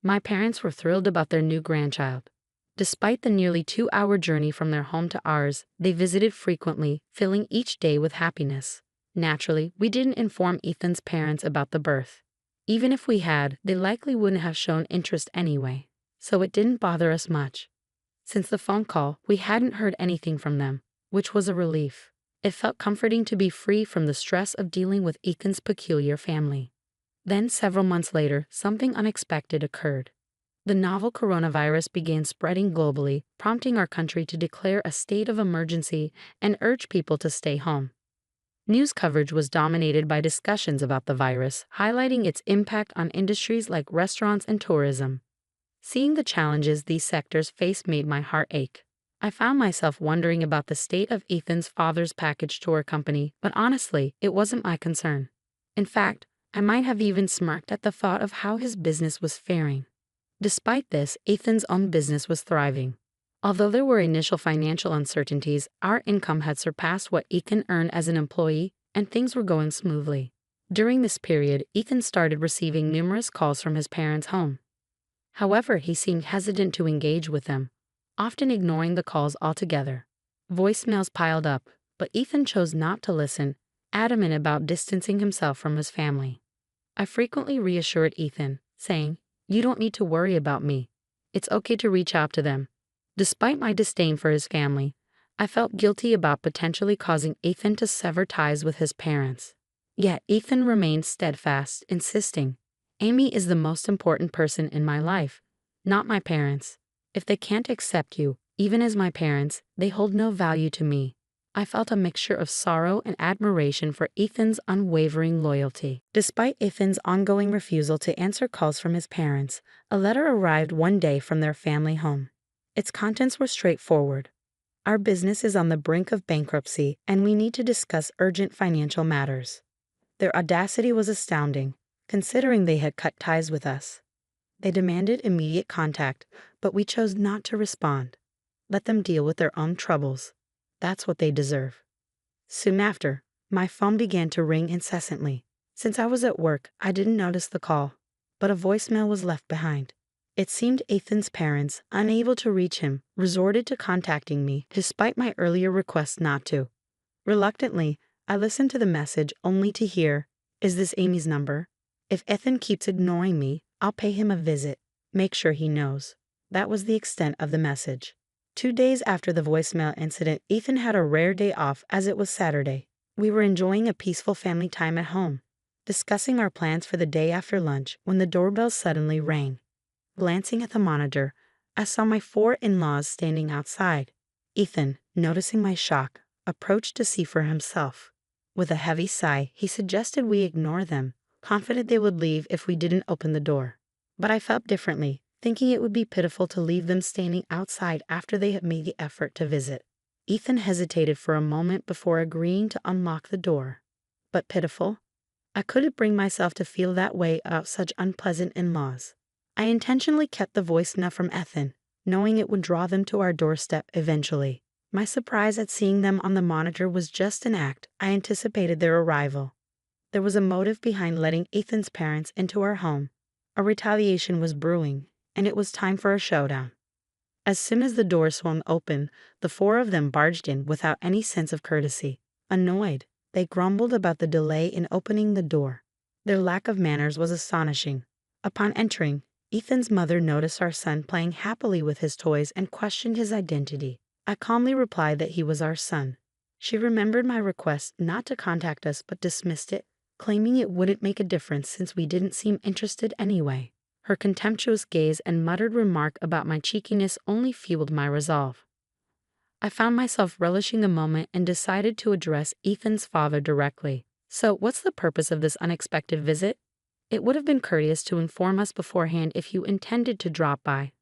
S1: My parents were thrilled about their new grandchild. Despite the nearly 2-hour journey from their home to ours, they visited frequently, filling each day with happiness. Naturally, we didn't inform Ethan's parents about the birth. Even if we had, they likely wouldn't have shown interest anyway. So it didn't bother us much. Since the phone call, we hadn't heard anything from them, which was a relief. It felt comforting to be free from the stress of dealing with Ethan's peculiar family. Then, several months later, something unexpected occurred. The novel coronavirus began spreading globally, prompting our country to declare a state of emergency and urge people to stay home. News coverage was dominated by discussions about the virus, highlighting its impact on industries like restaurants and tourism. Seeing the challenges these sectors faced made my heart ache. I found myself wondering about the state of Ethan's father's package tour company, but honestly, it wasn't my concern. In fact, I might have even smirked at the thought of how his business was faring. Despite this, Ethan's own business was thriving. Although there were initial financial uncertainties, our income had surpassed what Ethan earned as an employee, and things were going smoothly. During this period, Ethan started receiving numerous calls from his parents' home. However, he seemed hesitant to engage with them, often ignoring the calls altogether. Voicemails piled up, but Ethan chose not to listen, adamant about distancing himself from his family. I frequently reassured Ethan, saying, "You don't need to worry about me. It's okay to reach out to them." Despite my disdain for his family, I felt guilty about potentially causing Ethan to sever ties with his parents. Yet Ethan remained steadfast, insisting, "Amy is the most important person in my life, not my parents. If they can't accept you, even as my parents, they hold no value to me." I felt a mixture of sorrow and admiration for Ethan's unwavering loyalty. Despite Ethan's ongoing refusal to answer calls from his parents, a letter arrived one day from their family home. Its contents were straightforward. "Our business is on the brink of bankruptcy, and we need to discuss urgent financial matters." Their audacity was astounding, considering they had cut ties with us. They demanded immediate contact, but we chose not to respond. Let them deal with their own troubles. That's what they deserve. Soon after, my phone began to ring incessantly. Since I was at work, I didn't notice the call, but a voicemail was left behind. It seemed Ethan's parents, unable to reach him, resorted to contacting me despite my earlier request not to. Reluctantly, I listened to the message only to hear, "Is this Amy's number? If Ethan keeps ignoring me, I'll pay him a visit. Make sure he knows." That was the extent of the message. 2 days after the voicemail incident, Ethan had a rare day off as it was Saturday. We were enjoying a peaceful family time at home, discussing our plans for the day after lunch when the doorbell suddenly rang. Glancing at the monitor, I saw my 4 in-laws standing outside. Ethan, noticing my shock, approached to see for himself. With a heavy sigh, he suggested we ignore them, confident they would leave if we didn't open the door. But I felt differently, thinking it would be pitiful to leave them standing outside after they had made the effort to visit. Ethan hesitated for a moment before agreeing to unlock the door. But pitiful? I couldn't bring myself to feel that way about such unpleasant in-laws. I intentionally kept the voicemail from Ethan, knowing it would draw them to our doorstep eventually. My surprise at seeing them on the monitor was just an act. I anticipated their arrival. There was a motive behind letting Ethan's parents into our home. A retaliation was brewing, and it was time for a showdown. As soon as the door swung open, the 4 of them barged in without any sense of courtesy. Annoyed, they grumbled about the delay in opening the door. Their lack of manners was astonishing. Upon entering, Ethan's mother noticed our son playing happily with his toys and questioned his identity. I calmly replied that he was our son. She remembered my request not to contact us but dismissed it, claiming it wouldn't make a difference since we didn't seem interested anyway. Her contemptuous gaze and muttered remark about my cheekiness only fueled my resolve. I found myself relishing the moment and decided to address Ethan's father directly. "So, what's the purpose of this unexpected visit? It would have been courteous to inform us beforehand if you intended to drop by,"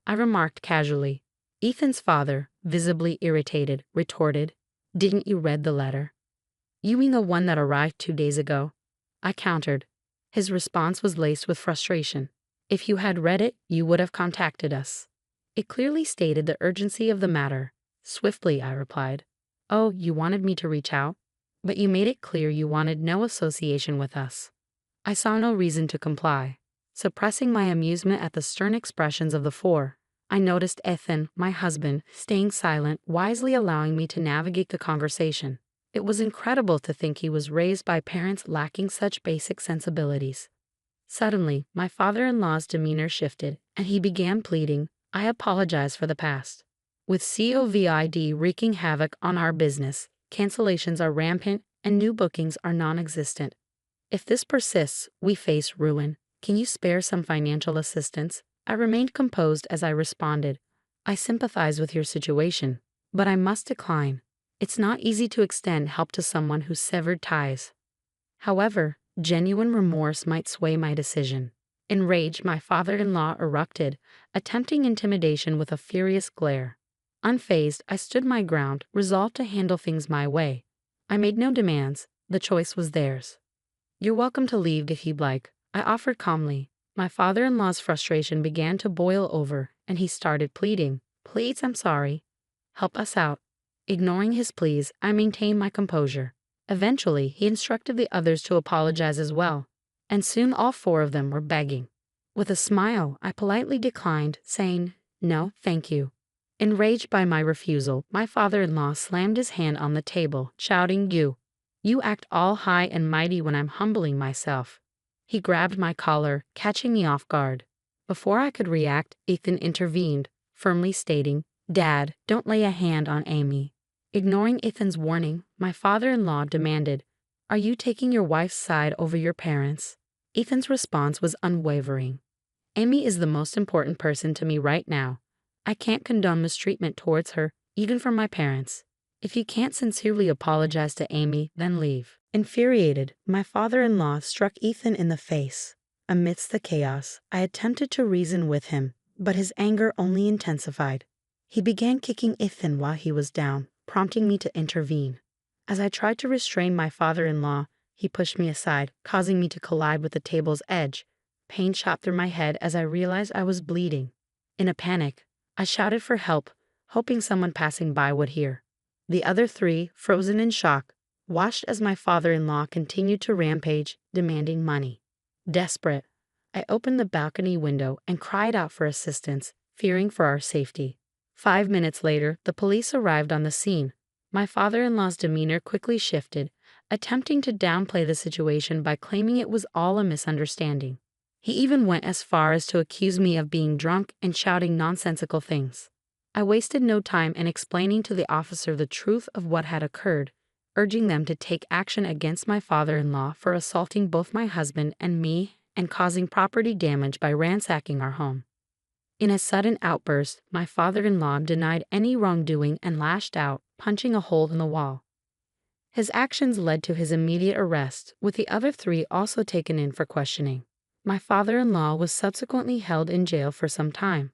S1: I remarked casually. Ethan's father, visibly irritated, retorted, "Didn't you read the letter?" "You mean the one that arrived 2 days ago?" I countered. His response was laced with frustration. "If you had read it, you would have contacted us." It clearly stated the urgency of the matter. Swiftly, I replied, "Oh, you wanted me to reach out? But you made it clear you wanted no association with us." I saw no reason to comply. Suppressing my amusement at the stern expressions of the 4, I noticed Ethan, my husband, staying silent, wisely allowing me to navigate the conversation. It was incredible to think he was raised by parents lacking such basic sensibilities. Suddenly, my father-in-law's demeanor shifted, and he began pleading, "I apologize for the past." With COVID wreaking havoc on our business, cancellations are rampant and new bookings are non-existent. If this persists, we face ruin. Can you spare some financial assistance? I remained composed as I responded, "I sympathize with your situation, but I must decline. It's not easy to extend help to someone who's severed ties." However, genuine remorse might sway my decision. Enraged, my father-in-law erupted, attempting intimidation with a furious glare. Unfazed, I stood my ground, resolved to handle things my way. I made no demands, the choice was theirs. "You're welcome to leave if you'd like," I offered calmly. My father-in-law's frustration began to boil over, and he started pleading, "Please, I'm sorry. Help us out." Ignoring his pleas, I maintained my composure. Eventually, he instructed the others to apologize as well, and soon all four of them were begging. With a smile, I politely declined, saying, "No, thank you." Enraged by my refusal, my father-in-law slammed his hand on the table, shouting, You act all high and mighty when I'm humbling myself." He grabbed my collar, catching me off guard. Before I could react, Ethan intervened, firmly stating, "Dad, don't lay a hand on Amy." Ignoring Ethan's warning, my father-in-law demanded, "Are you taking your wife's side over your parents?" Ethan's response was unwavering. "Amy is the most important person to me right now. I can't condone mistreatment towards her, even from my parents. If you can't sincerely apologize to Amy, then leave." Infuriated, my father-in-law struck Ethan in the face. Amidst the chaos, I attempted to reason with him, but his anger only intensified. He began kicking Ethan while he was down, prompting me to intervene. As I tried to restrain my father-in-law, he pushed me aside, causing me to collide with the table's edge. Pain shot through my head as I realized I was bleeding. In a panic, I shouted for help, hoping someone passing by would hear. The other three, frozen in shock, watched as my father-in-law continued to rampage, demanding money. Desperate, I opened the balcony window and cried out for assistance, fearing for our safety. 5 minutes later, the police arrived on the scene. My father-in-law's demeanor quickly shifted, attempting to downplay the situation by claiming it was all a misunderstanding. He even went as far as to accuse me of being drunk and shouting nonsensical things. I wasted no time in explaining to the officer the truth of what had occurred, urging them to take action against my father-in-law for assaulting both my husband and me and causing property damage by ransacking our home. In a sudden outburst, my father-in-law denied any wrongdoing and lashed out, punching a hole in the wall. His actions led to his immediate arrest, with the other three also taken in for questioning. My father-in-law was subsequently held in jail for some time.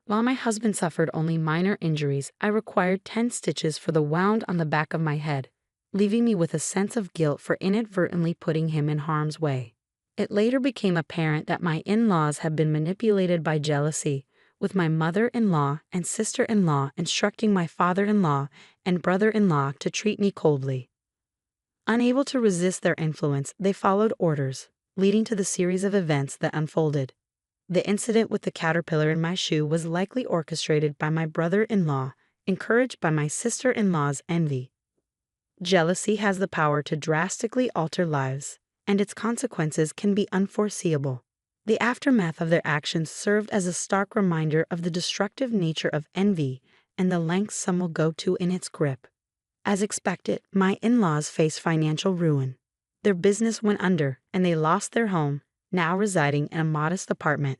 S1: While my husband suffered only minor injuries, I required 10 stitches for the wound on the back of my head, leaving me with a sense of guilt for inadvertently putting him in harm's way. It later became apparent that my in-laws had been manipulated by jealousy, with my mother-in-law and sister-in-law instructing my father-in-law and brother-in-law to treat me coldly. Unable to resist their influence, they followed orders, leading to the series of events that unfolded. The incident with the caterpillar in my shoe was likely orchestrated by my brother-in-law, encouraged by my sister-in-law's envy. Jealousy has the power to drastically alter lives, and its consequences can be unforeseeable. The aftermath of their actions served as a stark reminder of the destructive nature of envy and the lengths some will go to in its grip. As expected, my in-laws faced financial ruin. Their business went under, and they lost their home, now residing in a modest apartment.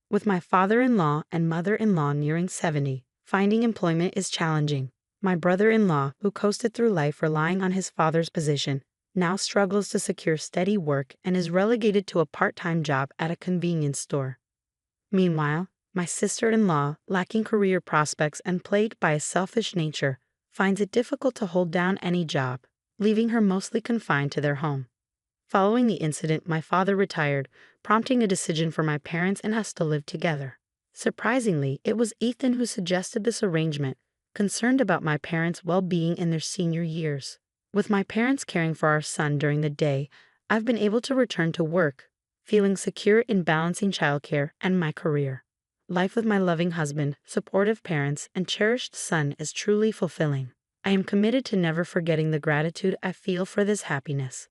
S1: With my father-in-law and mother-in-law nearing 70, finding employment is challenging. My brother-in-law, who coasted through life relying on his father's position, now struggles to secure steady work and is relegated to a part-time job at a convenience store. Meanwhile, my sister-in-law, lacking career prospects and plagued by a selfish nature, finds it difficult to hold down any job, leaving her mostly confined to their home. Following the incident, my father retired, prompting a decision for my parents and us to live together. Surprisingly, it was Ethan who suggested this arrangement, concerned about my parents' well-being in their senior years. With my parents caring for our son during the day, I've been able to return to work, feeling secure in balancing childcare and my career. Life with my loving husband, supportive parents, and cherished son is truly fulfilling. I am committed to never forgetting the gratitude I feel for this happiness.